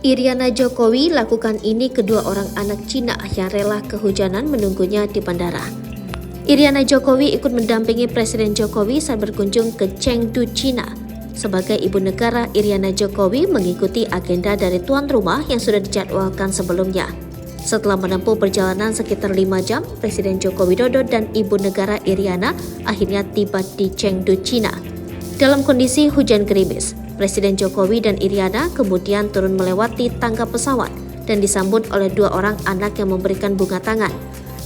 Iriana Jokowi lakukan ini kedua orang anak Cina yang rela kehujanan menunggunya di bandara. Iriana Jokowi ikut mendampingi Presiden Jokowi saat berkunjung ke Chengdu, Cina. Sebagai ibu negara, Iriana Jokowi mengikuti agenda dari tuan rumah yang sudah dijadwalkan sebelumnya. Setelah menempuh perjalanan sekitar 5 jam, Presiden Joko Widodo dan ibu negara Iriana akhirnya tiba di Chengdu, Cina. Dalam kondisi hujan gerimis, Presiden Jokowi dan Iriana kemudian turun melewati tangga pesawat dan disambut oleh dua orang anak yang memberikan bunga tangan.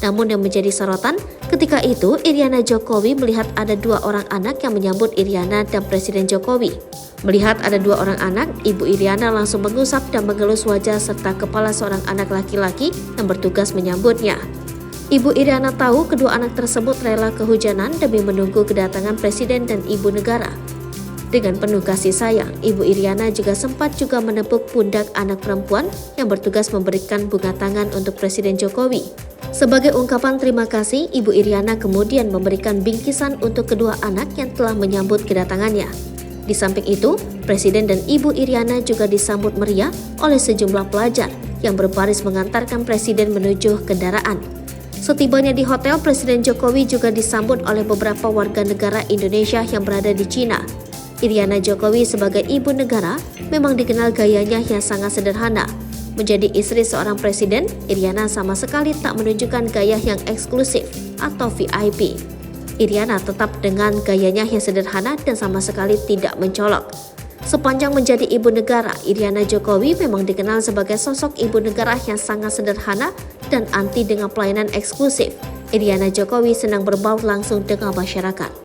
Namun yang menjadi sorotan, ketika itu Iriana Jokowi melihat ada dua orang anak yang menyambut Iriana dan Presiden Jokowi. Melihat ada dua orang anak, Ibu Iriana langsung mengusap dan mengelus wajah serta kepala seorang anak laki-laki yang bertugas menyambutnya. Ibu Iriana tahu kedua anak tersebut rela kehujanan demi menunggu kedatangan Presiden dan Ibu Negara. Dengan penuh kasih sayang, Ibu Iriana juga sempat menepuk pundak anak perempuan yang bertugas memberikan bunga tangan untuk Presiden Jokowi. Sebagai ungkapan terima kasih, Ibu Iriana kemudian memberikan bingkisan untuk kedua anak yang telah menyambut kedatangannya. Di samping itu, Presiden dan Ibu Iriana juga disambut meriah oleh sejumlah pelajar yang berbaris mengantarkan Presiden menuju kendaraan. Setibanya di hotel, Presiden Jokowi juga disambut oleh beberapa warga negara Indonesia yang berada di Cina. Iriana Jokowi sebagai ibu negara memang dikenal gayanya yang sangat sederhana. Menjadi istri seorang presiden, Iriana sama sekali tak menunjukkan gaya yang eksklusif atau VIP. Iriana tetap dengan gayanya yang sederhana dan sama sekali tidak mencolok. Sepanjang menjadi ibu negara, Iriana Jokowi memang dikenal sebagai sosok ibu negara yang sangat sederhana dan anti dengan pelayanan eksklusif. Iriana Jokowi senang berbaur langsung dengan masyarakat.